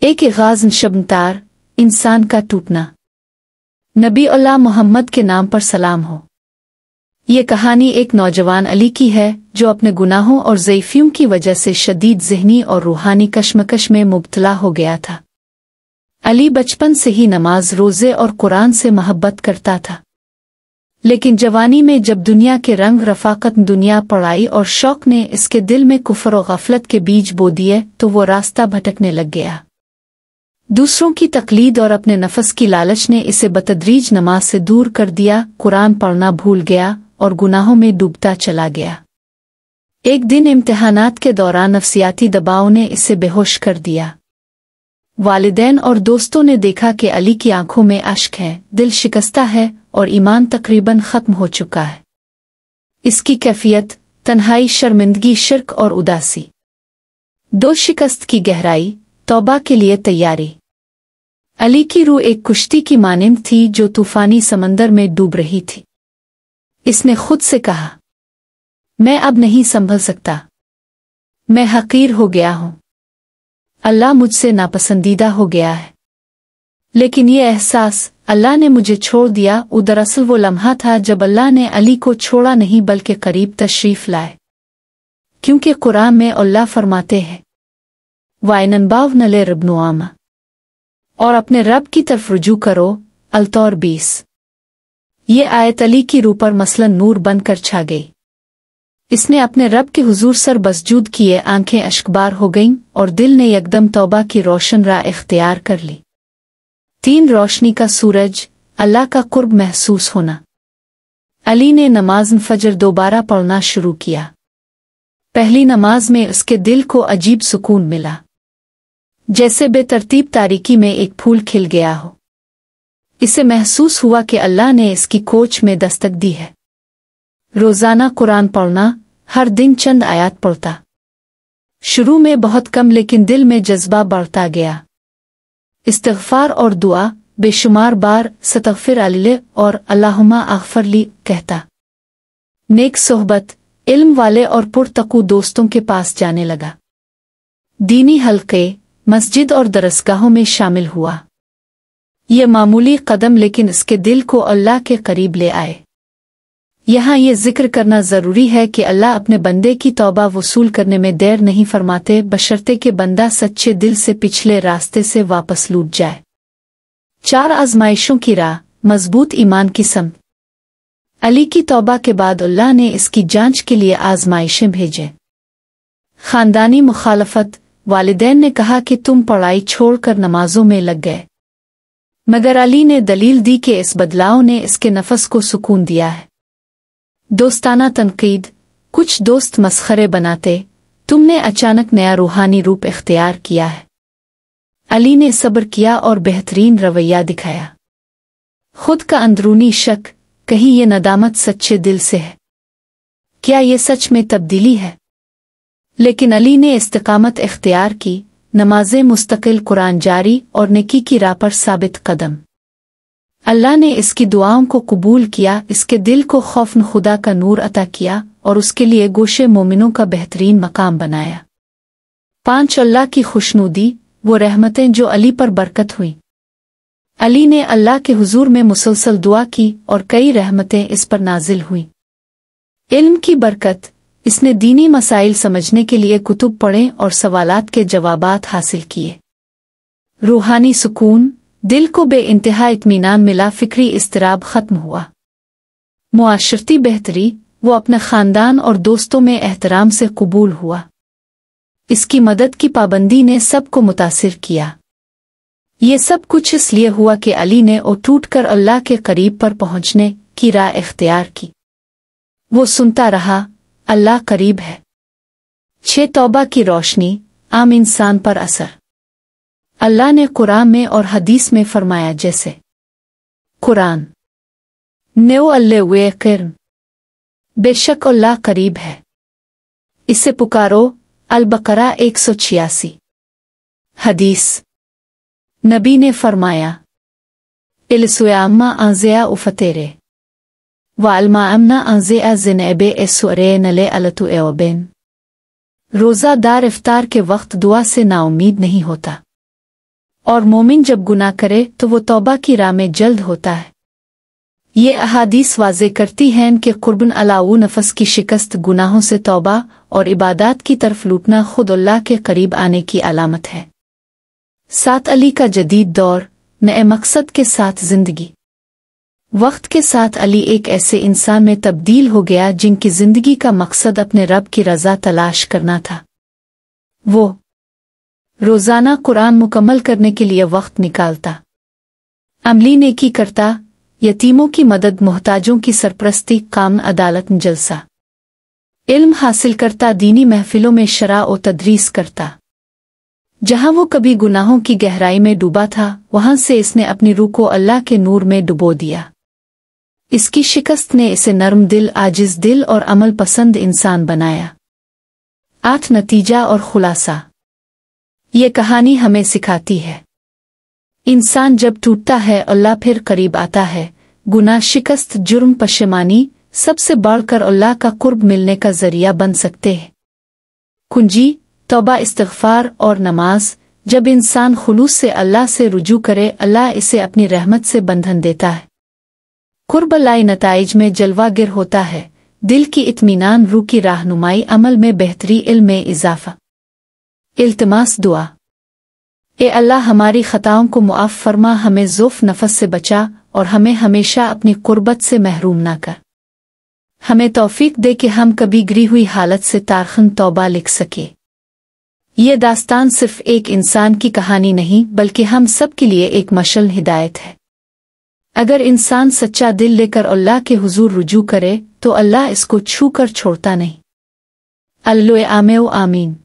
एक गाज़ शबनतार, इंसान का टूटना। नबी अल्लाह मोहम्मद के नाम पर सलाम हो। ये कहानी एक नौजवान अली की है जो अपने गुनाहों और ज़ईफ़ियों की वजह से शदीद ज़हनी और रूहानी कश्मकश में मुब्तला हो गया था। अली बचपन से ही नमाज, रोज़े और कुरान से मोहब्बत करता था, लेकिन जवानी में जब दुनिया के रंग, रफ़ाकत, दुनिया, पढ़ाई और शौक ने इसके दिल में कुफ्र और गफलत के बीज बो दिए तो वो रास्ता भटकने लग गया। दूसरों की तकलीद और अपने नफस की लालच ने इसे बतदरीज नमाज से दूर कर दिया, कुरान पढ़ना भूल गया और गुनाहों में डूबता चला गया। एक दिन इम्तिहानात के दौरान नफसियाती दबाव ने इसे बेहोश कर दिया। वालिदैन और दोस्तों ने देखा कि अली की आंखों में अश्क है, दिल शिकस्ता है और ईमान तकरीबन ख़त्म हो चुका है। इसकी कैफियत तन्हाई, शर्मिंदगी, शिर्क और उदासी। दो शिकस्त की गहराई, तौबा के लिए तैयारी। अली की रूह एक कुश्ती की मानिंद थी जो तूफानी समंदर में डूब रही थी। इसने खुद से कहा, मैं अब नहीं संभल सकता, मैं हकीर हो गया हूं, अल्लाह मुझसे नापसंदीदा हो गया है। लेकिन ये एहसास अल्लाह ने मुझे छोड़ दिया दरअसल वो लम्हा था जब अल्लाह ने अली को छोड़ा नहीं बल्कि करीब तशरीफ लाए। क्योंकि कुरान में अल्लाह फरमाते हैं, वाइननबाव नले रबनुआमा, और अपने रब की तरफ रुजू करो। अल-तौर 20। ये आयत अली की रूह पर मसलन नूर बनकर छा गई। इसने अपने रब के हुजूर सर बसजूद किए, आंखें अश्कबार हो गईं और दिल ने यकदम तौबा की रोशन राह इख्तियार कर ली। 3 रोशनी का सूरज, अल्लाह का कुर्ब महसूस होना। अली ने नमाज फजर दोबारा पढ़ना शुरू किया। पहली नमाज में उसके दिल को अजीब सुकून मिला, जैसे बेतरतीब तारीकी में एक फूल खिल गया हो। इसे महसूस हुआ कि अल्लाह ने इसकी कोच में दस्तक दी है। रोज़ाना कुरान पढ़ना, हर दिन चंद आयत पढ़ता। शुरू में बहुत कम, लेकिन दिल में जज्बा बढ़ता गया। इस्तिग़फ़ार और दुआ बेशुमार बार सतग़फ़िर अली और अल्लाहुम्मा अग़फ़िर ली कहता। नेक सोहबत, इल्म वाले और पुरतकू दोस्तों के पास जाने लगा। दीनी हल्के, मस्जिद और दरसगाहों में शामिल हुआ। यह मामूली कदम लेकिन इसके दिल को अल्लाह के करीब ले आए। यहाँ ये जिक्र करना ज़रूरी है कि अल्लाह अपने बंदे की तौबा वसूल करने में देर नहीं फरमाते, बशर्ते कि बंदा सच्चे दिल से पिछले रास्ते से वापस लौट जाए। 4 आज़माइशों की राह, मजबूत ईमान की समत। अली की तौबा के बाद अल्लाह ने इसकी जांच के लिए आज़माइशें भेजे। ख़ानदानी मुखालफत, वालिदैन ने कहा कि तुम पढ़ाई छोड़कर नमाजों में लग गए, मगर अली ने दलील दी कि इस बदलाव ने इसके नफस को सुकून दिया है। दोस्ताना तनकीद, कुछ दोस्त मस्खरे बनाते, तुमने अचानक नया रूहानी रूप इख्तियार किया है। अली ने सब्र किया और बेहतरीन रवैया दिखाया। खुद का अंदरूनी शक, कहीं ये नदामत सच्चे दिल से है, क्या ये सच में तब्दीली है? लेकिन अली ने इस्तिकामत इख्तियार की, नमाज़ें मुस्तकिल, कुरान जारी और नेकी की राह पर साबित कदम। अल्लाह ने इसकी दुआओं को कबूल किया, इसके दिल को खौफ़ खुदा का नूर अता किया और उसके लिए गोशे मोमिनों का बेहतरीन मकाम बनाया। 5 अल्लाह की खुशनुदी, वो रहमतें जो अली पर बरकत हुई। अली ने अल्लाह के हुजूर में मुसलसल दुआ की और कई रहमतें इस पर नाजिल हुई। इल्म की बरकत, इसने दीनी मसाइल समझने के लिए कुतुब पढ़े और सवालात के जवाबात हासिल किए। रूहानी सुकून, दिल को बेइंतहा इत्मीनान मिला, फिक्री इस्तिराब खत्म हुआ। मुआशरती बेहतरी, वो अपने ख़ानदान और दोस्तों में एहतराम से कबूल हुआ। इसकी मदद की पाबंदी ने सबको मुतासिर किया। ये सब कुछ इसलिए हुआ कि अली ने टूट कर अल्लाह के करीब पर पहुँचने की राह इख्तियार की। वो सुनता रहा, अल्लाह करीब है। 6 तौबा की रोशनी, आम इंसान पर असर। अल्लाह ने कुरान में और हदीस में फरमाया, जैसे कुरान नेओ अल्ले वे किरन, बेशक अल्लाह करीब है, इसे पुकारो। अल-बकरा 186। हदीस, नबी ने फरमाया, इलसुयाम्मा आज़िया उफ़तेरे वालमा अमना आज़िया ज़िनेबे एसुरे नले अलतु एओबेन। रोज़ादार इफ्तार के वक्त दुआ से नाउमीद नहीं होता। और मोमिन जब गुनाह करे तो वो तौबा की राह में जल्द होता है। ये अहादीस वाज़े करती हैं कि कुर्बन अलाऊ नफस की शिकस्त गुनाहों से तौबा और इबादत की तरफ लूटना खुद अल्लाह के करीब आने की अलामत है। 7 अली का जदीद दौर, नए मकसद के साथ जिंदगी। वक्त के साथ अली एक ऐसे इंसान में तब्दील हो गया जिनकी जिंदगी का मकसद अपने रब की रज़ा तलाश करना था। वो रोज़ाना कुरान मुकम्मल करने के लिए वक्त निकालता, अमली नेकी करता, यतीमों की मदद, मोहताजों की सरपरस्ती, काम अदालत जलसा, इल्म हासिल करता, दीनी महफिलों में शरा और तदरीस करता। जहां वो कभी गुनाहों की गहराई में डूबा था, वहां से इसने अपनी रूह को अल्लाह के नूर में डुबो दिया। इसकी शिकस्त ने इसे नरम दिल, आजिज दिल और अमल पसंद इंसान बनाया। 8 नतीजा और खुलासा। ये कहानी हमें सिखाती है, इंसान जब टूटता है अल्लाह फिर करीब आता है। गुनाह, शिकस्त, जुर्म, पशेमानी सबसे बढ़कर अल्लाह का कुर्ब मिलने का जरिया बन सकते हैं। कुंजी तौबा, इस्तिग़फ़ार और नमाज। जब इंसान खुलूस से अल्लाह से रुजू करे, अल्लाह इसे अपनी रहमत से बंधन देता है। कुर्ब लाई नताइज में जलवागिर होता है, दिल की इत्मीनान, रूह की रहनुमाई, अमल में बेहतरी, इल्म में इजाफा। इल्तिमास दुआ। ए अल्लाह, हमारी खताओं को मुआफ़ फरमा, हमें ज़ुफ़ नफस से बचा और हमें हमेशा अपनी कुर्बत से महरूम ना कर। हमें तौफीक दे कि हम कभी गिरी हुई हालत से तारखन तौबा लिख सके। ये दास्तान सिर्फ एक इंसान की कहानी नहीं, बल्कि हम सब के लिए एक मशल हिदायत है। अगर इंसान सच्चा दिल लेकर अल्लाह के हुजूर रुजू करे तो अल्लाह इसको छू कर छोड़ता नहीं। अल्लाह आमीन।